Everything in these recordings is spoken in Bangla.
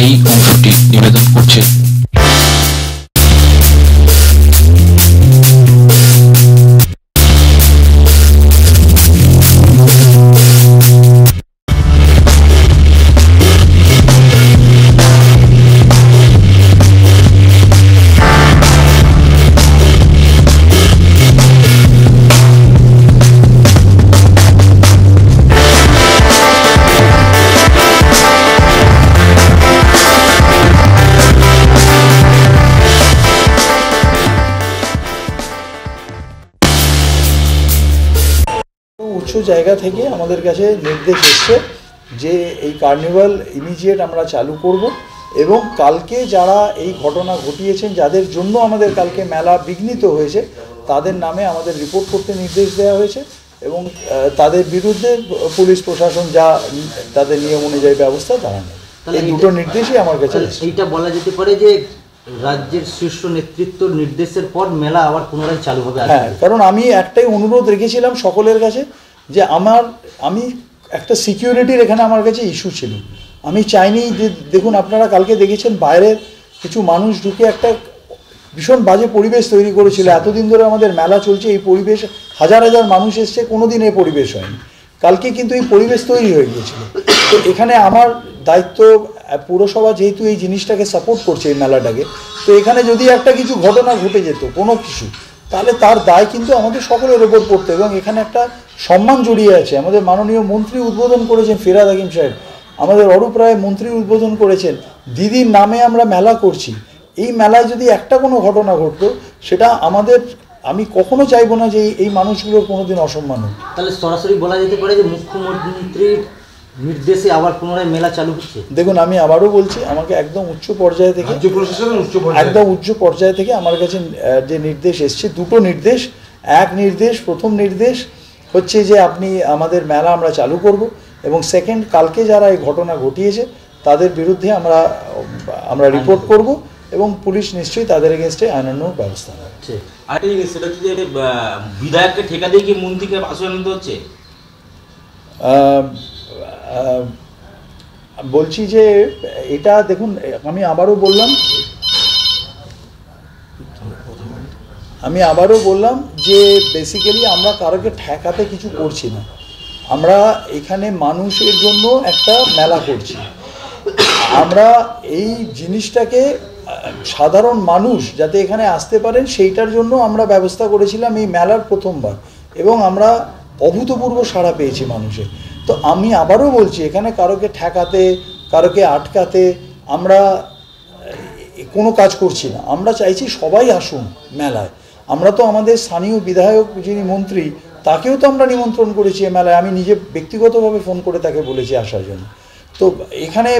এই অংশটি নিবেদন করছে। উচ্চ জায়গা থেকে আমাদের কাছে নির্দেশ এসছে যে এই কার্নিভাল ইমিডিয়েট আমরা চালু করব এবং কালকে যারা এই ঘটনা ঘটিয়েছেন, যাদের জন্য আমাদের কালকে মেলা বিঘ্নিত হয়েছে, তাদের নামে আমাদের রিপোর্ট করতে নির্দেশ দেওয়া হয়েছে এবং তাদের বিরুদ্ধে পুলিশ প্রশাসন যা তাদের নিয়ম অনুযায়ী ব্যবস্থা তারা নেবে। এই দুটো নির্দেশই আমার কাছে। এইটা বলা যেতে পারে যে রাজ্যের শীর্ষ নেতৃত্বর নির্দেশের পর মেলা আবার পুনরায় চালু হবে। হ্যাঁ, কারণ আমি একটাই অনুরোধ রেখেছিলাম সকলের কাছে যে আমি একটা সিকিউরিটির এখানে আমার কাছে ইস্যু ছিল। আমি চাইনি যে, দেখুন আপনারা কালকে দেখেছেন বাইরের কিছু মানুষ ঢুকে একটা ভীষণ বাজে পরিবেশ তৈরি করেছিল। এতদিন ধরে আমাদের মেলা চলছে, এই পরিবেশ হাজার হাজার মানুষ এসছে, কোনো দিন এই পরিবেশ হয়নি। কালকে কিন্তু এই পরিবেশ তৈরি হয়ে গিয়েছিল। তো এখানে আমার দায়িত্ব, পুরসভা যেহেতু এই জিনিসটাকে সাপোর্ট করছে এই মেলাটাকে, তো এখানে যদি একটা কিছু ঘটনা ঘটে যেত কোনো কিছু, তাহলে তার দায় কিন্তু আমাদের সকলের ওপর পড়তো এবং এখানে একটা সম্মান জড়িয়ে আছে। আমাদের মাননীয় মন্ত্রী উদ্বোধন করেছেন, ফিরহাদ হাকিম সাহেব, আমাদের অরূপ রায় মন্ত্রী উদ্বোধন করেছেন, দিদির নামে আমরা মেলা করছি। এই মেলায় যদি একটা কোনো ঘটনা ঘটতো, সেটা আমি কখনো চাইবো না যে এই মানুষগুলোর কোনোদিন অসম্মান হোক। তাহলে সরাসরি বলা যেতে পারে যে মুখ্যমন্ত্রীর নির্দেশে আবার পুনরায় মেলা চালু হচ্ছে। দেখুন, আমি আবারও বলছি, আমাকে একদম উচ্চ পর্যায় থেকে, একদম উচ্চ পর্যায় থেকে আমার কাছে যে নির্দেশ এসছে, দুটো নির্দেশ। প্রথম নির্দেশ হচ্ছে যে আপনি আমাদের মেলা আমরা চালু করব, এবং সেকেন্ড, কালকে যারা এই ঘটনা ঘটিয়েছে তাদের বিরুদ্ধে আমরা রিপোর্ট করব এবং পুলিশ নিশ্চয়ই তাদের এগেনস্টে আইনানুগ ব্যবস্থা নেবে। আরেকটা জিনিস, সেটা হচ্ছে যে বিধায়ককে ঠেকা দিয়ে কি মন্ত্রীকে আশ্রয় হচ্ছে? বলছি যে এটা দেখুন, আমি আবারও বললাম যে বেসিক্যালি আমরা কারোকে ঠেকাতে কিছু করছি না। আমরা এখানে মানুষের জন্য একটা মেলা করছি। আমরা এই জিনিসটাকে সাধারণ মানুষ যাতে এখানে আসতে পারেন সেইটার জন্য আমরা ব্যবস্থা করেছিলাম এই মেলার প্রথমবার, এবং আমরা অভূতপূর্ব সাড়া পেয়েছি মানুষের। তো আমি আবারও বলছি, এখানে কারোকে ঠেকাতে, কারোকে আটকাতে আমরা কোনো কাজ করছি না। আমরা চাইছি সবাই আসুন মেলায়। আমরা তো আমাদের স্থানীয় বিধায়ক যিনি মন্ত্রী, তাকেও তো আমরা নিমন্ত্রণ করেছি এই মেলায়। আমি নিজে ব্যক্তিগতভাবে ফোন করে তাকে বলেছি আসার জন্য। তো এখানে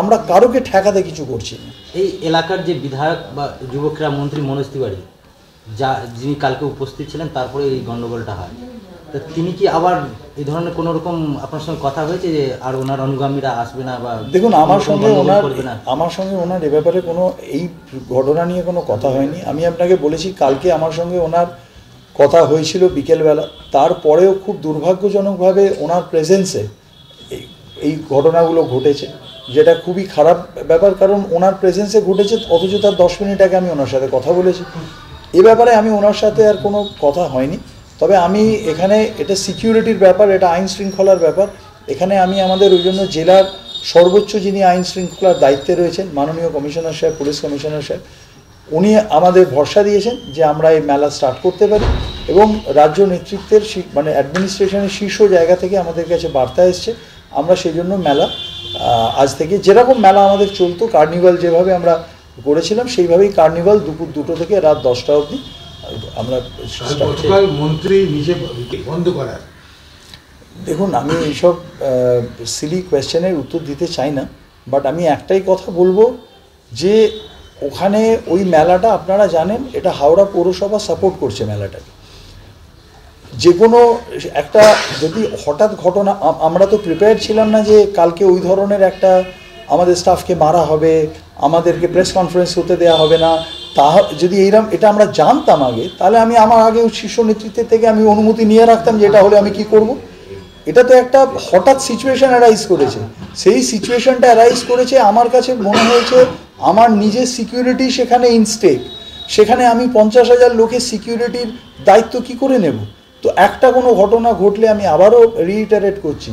আমরা কারোকে ঠেকাতে কিছু করছি না। এই এলাকার যে বিধায়ক বা যুব ক্রীড়া মন্ত্রী মনোজ তিওয়ারি, যিনি কালকে উপস্থিত ছিলেন, তারপরে এই গণ্ডগোলটা হয়, তা তিনি কি আবার এই ধরনের কোনো রকম আপনার সঙ্গে কথা হয়েছে যে আর ওনার অনুগামীরা আসবে না? বা দেখুন, আমার সঙ্গে ওনার এ ব্যাপারে কোনো এই ঘটনা নিয়ে কোনো কথা হয়নি। আমি আপনাকে বলেছি কালকে আমার সঙ্গে ওনার কথা হয়েছিল বিকেলবেলা। তারপরেও খুব দুর্ভাগ্যজনকভাবে ওনার প্রেজেন্সে এই ঘটনাগুলো ঘটেছে, যেটা খুবই খারাপ ব্যাপার। কারণ ওনার প্রেজেন্সে ঘটেছে, অথচ তার 10 মিনিট আগে আমি ওনার সাথে কথা বলেছি। এ ব্যাপারে আমি ওনার সাথে আর কোনো কথা হয়নি। তবে আমি এখানে, এটা সিকিউরিটির ব্যাপার, এটা আইন শৃঙ্খলার ব্যাপার। এখানে আমি আমাদের ওই জন্য জেলার সর্বোচ্চ যিনি আইন শৃঙ্খলার দায়িত্বে রয়েছেন, মাননীয় কমিশনার সাহেব, পুলিশ কমিশনার সাহেব, উনি আমাদের ভরসা দিয়েছেন যে আমরা এই মেলা স্টার্ট করতে পারি, এবং রাজ্য নেতৃত্বের মানে অ্যাডমিনিস্ট্রেশনের শীর্ষ জায়গা থেকে আমাদের কাছে বার্তা এসছে। আমরা সেই জন্য মেলা আজ থেকে, যেরকম মেলা আমাদের চলতো, কার্নিভাল যেভাবে আমরা করেছিলাম, সেইভাবেই কার্নিভাল দুপুর 2টো থেকে রাত 10টা অবধি আমরা। মন্ত্রী নিজে বন্ধ করার, দেখুন, আমি এইসব সিলি কোয়েশ্চেনের উত্তর দিতে চাই না, বাট আমি একটাই কথা বলবো যে ওখানে ওই মেলাটা, আপনারা জানেন, এটা হাওড়া পৌরসভা সাপোর্ট করছে মেলাটাকে। যে কোনো একটা যদি হঠাৎ ঘটনা, আমরা তো প্রিপেয়ার ছিলাম না যে কালকে ওই ধরনের একটা আমাদের স্টাফকে মারা হবে, আমাদেরকে প্রেস কনফারেন্স হতে দেওয়া হবে না। যদি এটা আমরা জানতাম আগে, তাহলে আমার আগে শীর্ষ নেতৃত্বের থেকে আমি অনুমতি নিয়ে রাখতাম যে এটা হলে আমি কি করব। এটা তো একটা হঠাৎ সিচুয়েশন অ্যারাইজ করেছে। সেই সিচুয়েশনটা অ্যারাইজ করেছে, আমার কাছে মনে হয়েছে আমার নিজের সিকিউরিটি সেখানে ইনস্টেক, সেখানে আমি 50,000 লোকের সিকিউরিটির দায়িত্ব কি করে নেব? তো একটা কোনো ঘটনা ঘটলে আমি আবারও রিইটারেট করছি,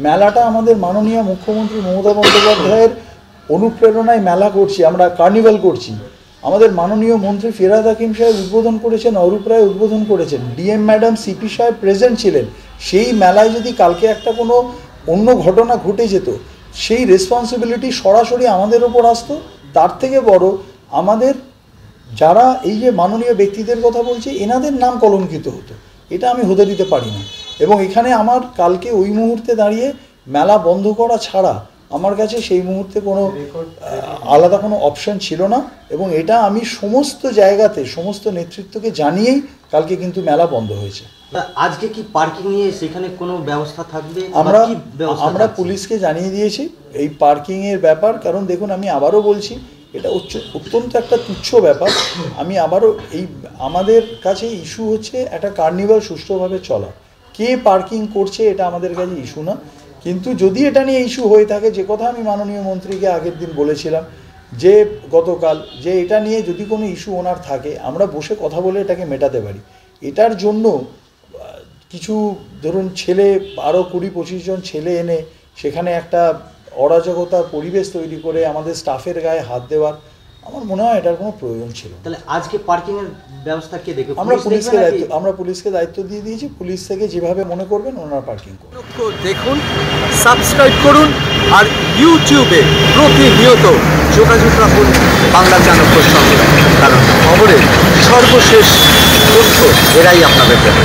মেলাটা আমাদের মাননীয় মুখ্যমন্ত্রী মমতা বন্দ্যোপাধ্যায়ের অনুপ্রেরণায় মেলা করছি, আমরা কার্নিভাল করছি। আমাদের মাননীয় মন্ত্রী ফিরহাদ হাকিম সাহেব উদ্বোধন করেছেন, অরূপ রায় উদ্বোধন করেছেন, ডিএম ম্যাডাম, সিপি সাহেব প্রেজেন্ট ছিলেন। সেই মেলায় যদি কালকে একটা কোনো অন্য ঘটনা ঘটে যেত, সেই রেসপন্সিবিলিটি সরাসরি আমাদের ওপর আসতো। তার থেকে বড়, আমাদের যারা এই যে মাননীয় ব্যক্তিদের কথা বলছি, এনাদের নাম কলঙ্কিত হতো। এটা আমি হতে দিতে পারি না। এবং এখানে আমার কালকে ওই মুহূর্তে দাঁড়িয়ে মেলা বন্ধ করা ছাড়া আমার কাছে সেই মুহূর্তে কোনো আলাদা কোনো অপশন ছিল না। এবং এটা আমি সমস্ত জায়গাতে সমস্ত নেতৃত্বকে জানিয়েই কালকে কিন্তু মেলা বন্ধ হয়েছে। আজকে কি পার্কিং নিয়ে সেখানে কোনো ব্যবস্থা থাকবে? আমরা পুলিশকে জানিয়ে দিয়েছি এই পার্কিংয়ের ব্যাপার। কারণ দেখুন, আমি আবারও বলছি, এটা অত্যন্ত একটা তুচ্ছ ব্যাপার। আমি আবারও আমাদের কাছে ইস্যু হচ্ছে একটা কার্নিভাল সুষ্ঠুভাবে চলা। কে পার্কিং করছে এটা আমাদের কাছে ইস্যু না। কিন্তু যদি এটা নিয়ে ইস্যু হয়ে থাকে, যে কথা আমি মাননীয় মন্ত্রীকে আগের দিন বলেছিলাম, যে গতকাল, যে এটা নিয়ে যদি কোনো ইস্যু ওনার থাকে, আমরা বসে কথা বলে এটাকে মেটাতে পারি। এটার জন্য কিছু ধরুন ছেলে, আরও 20-25 জন ছেলে এনে সেখানে একটা অরাজকতার পরিবেশ তৈরি করে আমাদের স্টাফের গায়ে হাত দেওয়ার আমার মনে হয় এটার কোনো প্রয়োজন ছিল। তাহলে আজকে পার্কিংয়ের ব্যবস্থা কে দেখবে? আমরা পুলিশকে দায়িত্ব দিয়ে দিয়েছি। পুলিশ থেকে যেভাবে মনে করবেন ওনারা পার্কিং করবেন। দেখুন, সাবস্ক্রাইব করুন, আর ইউটিউবে প্রতিনিয়ত যোগাযোগ রাখুন বাংলা চাণক্যর সঙ্গে, কারণ খবরের সর্বশেষ তথ্য এরাই আপনাদের দেবে।